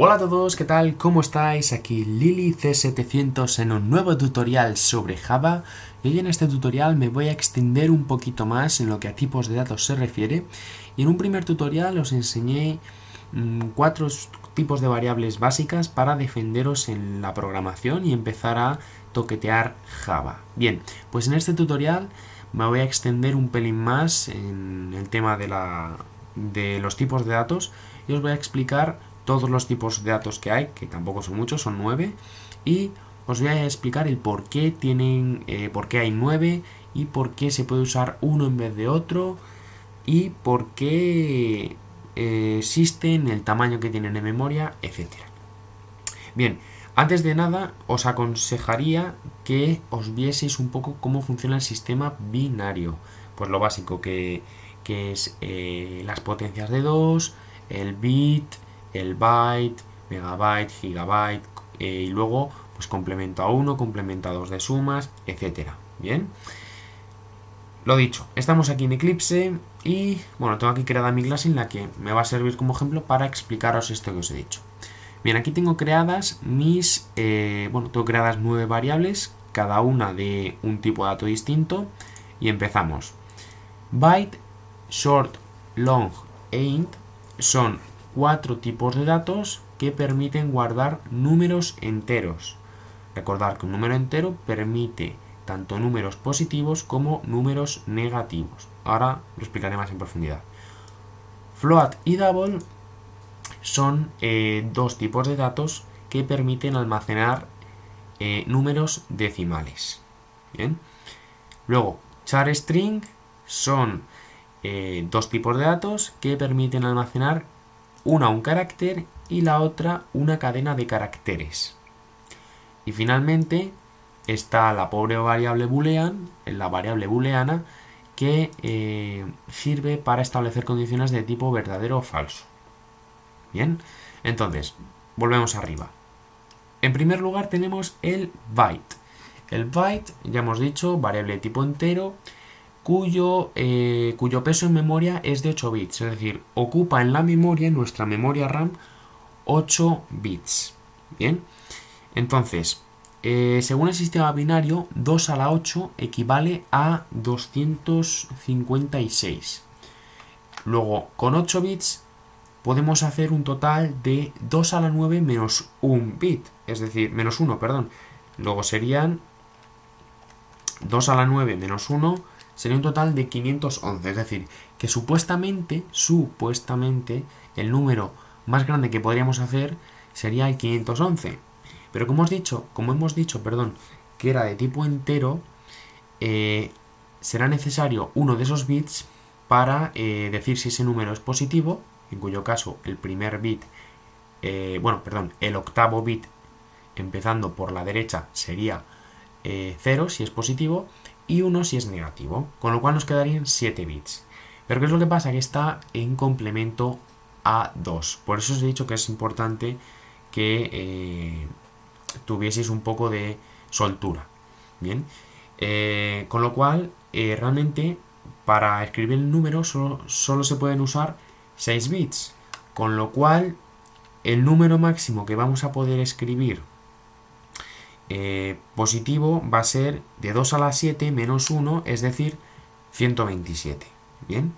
Hola a todos, ¿qué tal? ¿Cómo estáis? Aquí Lili C700 en un nuevo tutorial sobre Java y hoy en este tutorial me voy a extender un poquito más en lo que a tipos de datos se refiere y en un primer tutorial os enseñé 4 tipos de variables básicas para defenderos en la programación y empezar a toquetear Java. Bien, pues en este tutorial me voy a extender un pelín más en el tema de los tipos de datos y os voy a explicar todos los tipos de datos que hay, que tampoco son muchos, son 9, y os voy a explicar el por qué por qué hay 9 y por qué se puede usar uno en vez de otro y por qué existen, el tamaño que tienen en memoria, etcétera. Bien, antes de nada os aconsejaría que os vieseis un poco cómo funciona el sistema binario. Pues lo básico que es las potencias de 2, el bit, el byte, megabyte, gigabyte y luego pues complemento a 1, complemento a 2 de sumas, etcétera. Bien, lo dicho, estamos aquí en Eclipse y bueno, tengo aquí creada mi clase en la que me va a servir como ejemplo para explicaros esto que os he dicho. Bien, aquí tengo creadas tengo creadas 9 variables, cada una de un tipo de dato distinto y empezamos. Byte, short, long e int son 4 tipos de datos que permiten guardar números enteros. Recordad que un número entero permite tanto números positivos como números negativos. Ahora lo explicaré más en profundidad. Float y double son 2 tipos de datos que permiten almacenar números decimales. Bien. Luego, char string son 2 tipos de datos que permiten almacenar un carácter y la otra una cadena de caracteres. Y finalmente está la pobre variable boolean, la variable booleana, que sirve para establecer condiciones de tipo verdadero o falso. Bien, entonces, volvemos arriba. En primer lugar tenemos el byte. El byte, ya hemos dicho, variable de tipo entero, cuyo peso en memoria es de 8 bits, es decir, ocupa en la memoria, en nuestra memoria RAM, 8 bits. Bien, entonces, según el sistema binario, 2 a la 8 equivale a 256. Luego, con 8 bits, podemos hacer un total de 2 a la 9 menos 1 bit, es decir, menos 1, perdón. Luego serían 2 a la 9 menos 1, sería un total de 511, es decir, que supuestamente, el número más grande que podríamos hacer sería el 511. Pero como hemos dicho, que era de tipo entero, será necesario uno de esos bits para decir si ese número es positivo, en cuyo caso el primer bit, el octavo bit empezando por la derecha sería 0 si es positivo y 1 si es negativo, con lo cual nos quedarían 7 bits. Pero ¿qué es lo que pasa? Que está en complemento a 2. Por eso os he dicho que es importante que tuvieseis un poco de soltura. Bien, con lo cual realmente para escribir el número solo se pueden usar 6 bits, con lo cual el número máximo que vamos a poder escribir positivo va a ser de 2 a la 7 menos 1, es decir, 127. Bien,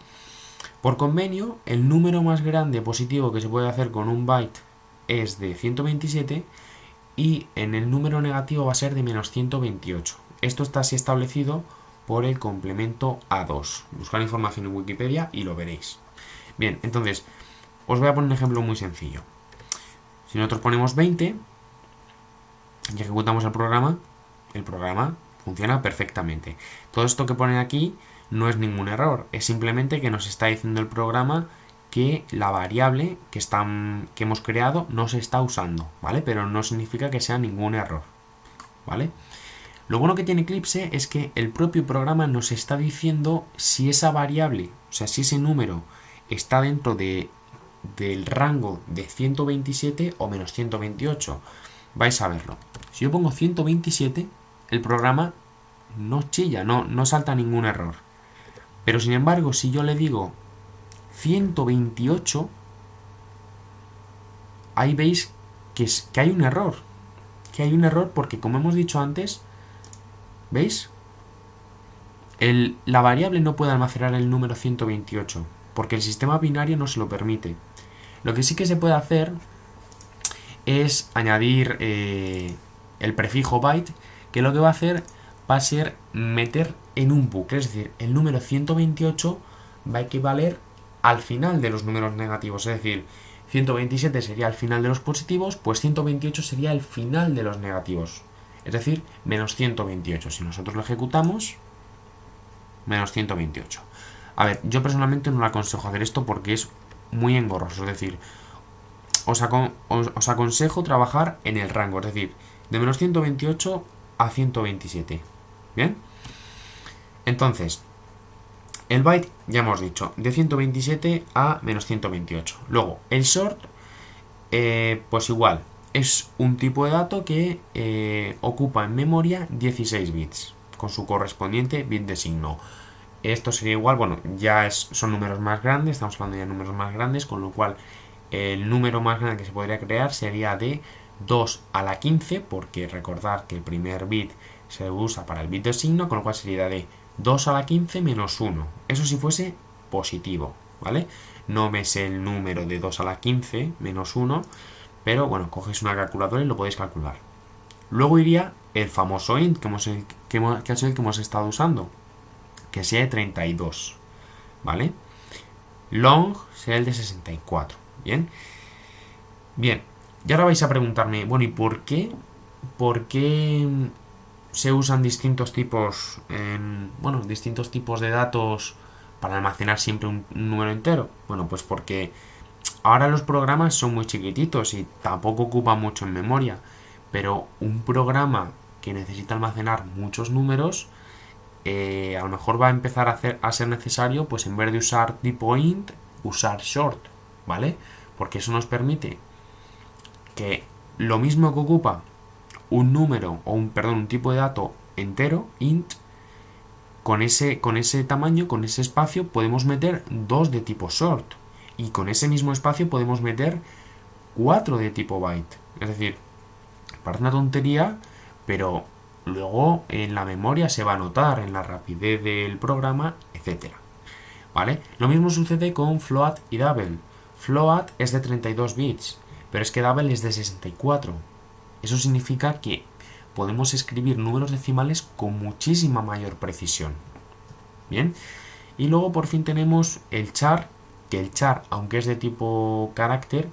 por convenio, el número más grande positivo que se puede hacer con un byte es de 127 y en el número negativo va a ser de menos 128. Esto está así establecido por el complemento A2. Buscar información en Wikipedia y lo veréis. Bien, entonces, os voy a poner un ejemplo muy sencillo. Si nosotros ponemos 20 y ejecutamos el programa funciona perfectamente. Todo esto que pone aquí no es ningún error, es simplemente que nos está diciendo el programa que la variable que hemos creado no se está usando, ¿vale? Pero no significa que sea ningún error, ¿vale? Lo bueno que tiene Eclipse es que el propio programa nos está diciendo si esa variable, o sea, si ese número está dentro del rango de 127 o menos 128. Vais a verlo. Si yo pongo 127, el programa no chilla, no salta ningún error. Pero sin embargo, si yo le digo 128, ahí veis que hay un error. Que hay un error porque, como hemos dicho antes, ¿veis? La variable no puede almacenar el número 128 porque el sistema binario no se lo permite. Lo que sí que se puede hacer es añadir el prefijo byte, que lo que va a hacer va a ser meter en un bucle, es decir, el número 128 va a equivaler al final de los números negativos, es decir, 127 sería el final de los positivos, pues 128 sería el final de los negativos, es decir, menos 128. Si nosotros lo ejecutamos, menos 128. A ver, yo personalmente no le aconsejo hacer esto porque es muy engorroso, es decir, os aconsejo trabajar en el rango, es decir, de menos 128 a 127. ¿Bien? Entonces, el byte, ya hemos dicho, de 127 a menos 128. Luego, el short, pues igual, es un tipo de dato que ocupa en memoria 16 bits, con su correspondiente bit de signo. Esto sería igual, bueno, son números más grandes, estamos hablando ya de números más grandes, con lo cual el número más grande que se podría crear sería de 2 a la 15, porque recordad que el primer bit se usa para el bit de signo, con lo cual sería de 2 a la 15 menos 1. Eso si fuese positivo, ¿vale? No me sé el número de 2 a la 15 menos 1, pero bueno, cogéis una calculadora y lo podéis calcular. Luego iría el famoso int, que es el que hemos estado usando, que sea de 32, ¿vale? Long será el de 64, ¿bien? Bien, y ahora vais a preguntarme, bueno, ¿y por qué se usan distintos tipos de datos para almacenar siempre un número entero? Bueno, pues porque ahora los programas son muy chiquititos y tampoco ocupan mucho en memoria, pero un programa que necesita almacenar muchos números, a lo mejor va a empezar a ser necesario, pues en vez de usar tipo int, usar short, ¿vale? Porque eso nos permite que lo mismo que ocupa un número o un tipo de dato entero, int, con ese tamaño, con ese espacio, podemos meter 2 de tipo short. Y con ese mismo espacio podemos meter 4 de tipo byte. Es decir, parece una tontería, pero luego en la memoria se va a notar, en la rapidez del programa, etc. ¿Vale? Lo mismo sucede con float y double. Float es de 32 bits, pero es que double es de 64. Eso significa que podemos escribir números decimales con muchísima mayor precisión. Bien, y luego por fin tenemos el char, que el char, aunque es de tipo carácter,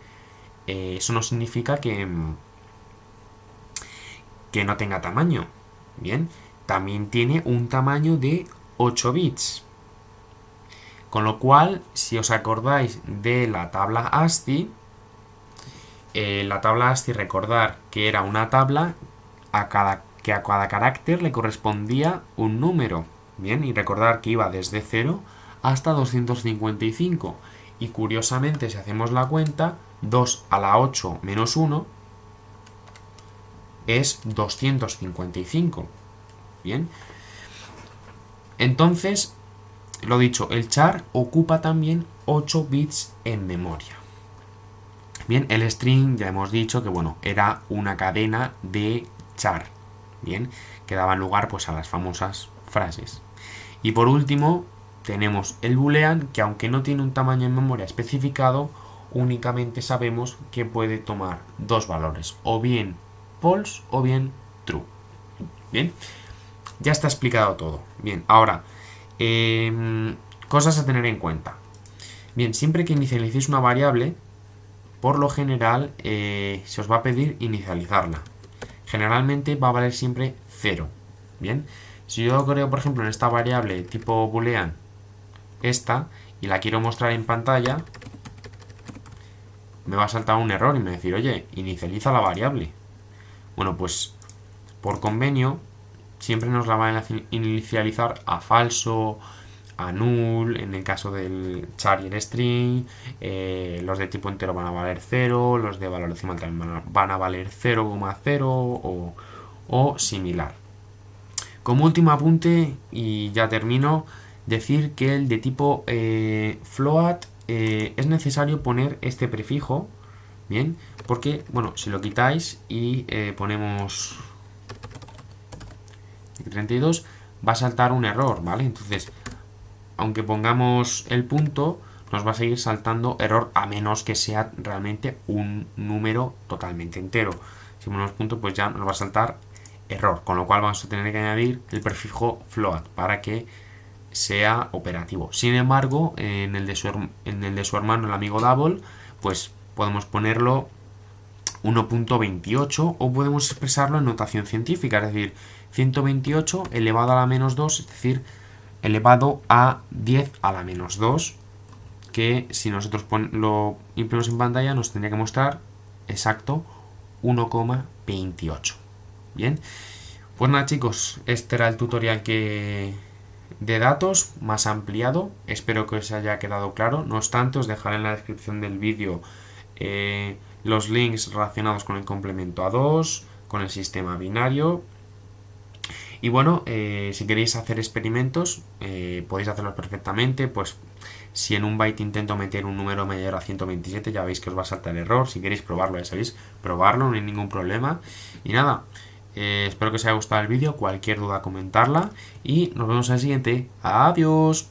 eso no significa que no tenga tamaño. Bien, también tiene un tamaño de 8 bits. Con lo cual, si os acordáis de la tabla ASCII, recordar que era una tabla que a cada carácter le correspondía un número. Bien, y recordar que iba desde 0 hasta 255. Y curiosamente, si hacemos la cuenta, 2 a la 8 menos 1 es 255. Bien. Entonces, lo dicho, el char ocupa también 8 bits en memoria. Bien, el string ya hemos dicho que bueno, era una cadena de char, bien, que daban lugar pues a las famosas frases. Y por último, tenemos el boolean, que aunque no tiene un tamaño en memoria especificado, únicamente sabemos que puede tomar dos valores, o bien false o bien true. Bien, ya está explicado todo. Bien, ahora, cosas a tener en cuenta. Bien, siempre que inicialicéis una variable, por lo general se os va a pedir inicializarla. Generalmente va a valer siempre 0. Bien, si yo creo, por ejemplo, en esta variable tipo boolean, esta, y la quiero mostrar en pantalla, me va a saltar un error y me va a decir, oye, inicializa la variable. Bueno, pues por convenio siempre nos la van a inicializar a falso, a null, en el caso del char y el string, los de tipo entero van a valer 0, los de valor decimal también van a valer 0,0 o similar. Como último apunte, y ya termino, decir que el de tipo float es necesario poner este prefijo, Bien, porque, bueno, si lo quitáis y ponemos 32, va a saltar un error, ¿vale? Entonces, aunque pongamos el punto, nos va a seguir saltando error a menos que sea realmente un número totalmente entero. Si ponemos punto, pues ya nos va a saltar error, con lo cual vamos a tener que añadir el prefijo float para que sea operativo. Sin embargo, en el de su hermano, el amigo Double, pues podemos ponerlo 1.28 o podemos expresarlo en notación científica, es decir, 128 elevado a la menos 2, es decir, elevado a 10 a la menos 2, que si nosotros lo imprimimos en pantalla nos tendría que mostrar exacto 1,28. Bien, pues nada chicos, este era el tutorial de datos más ampliado, espero que os haya quedado claro. No obstante, os dejaré en la descripción del vídeo los links relacionados con el complemento a 2, con el sistema binario. Y bueno, si queréis hacer experimentos, podéis hacerlos perfectamente. Pues si en un byte intento meter un número mayor a 127, ya veis que os va a saltar el error. Si queréis probarlo, ya sabéis, probarlo, no hay ningún problema. Y nada, espero que os haya gustado el vídeo. Cualquier duda, comentarla. Y nos vemos en el siguiente. Adiós.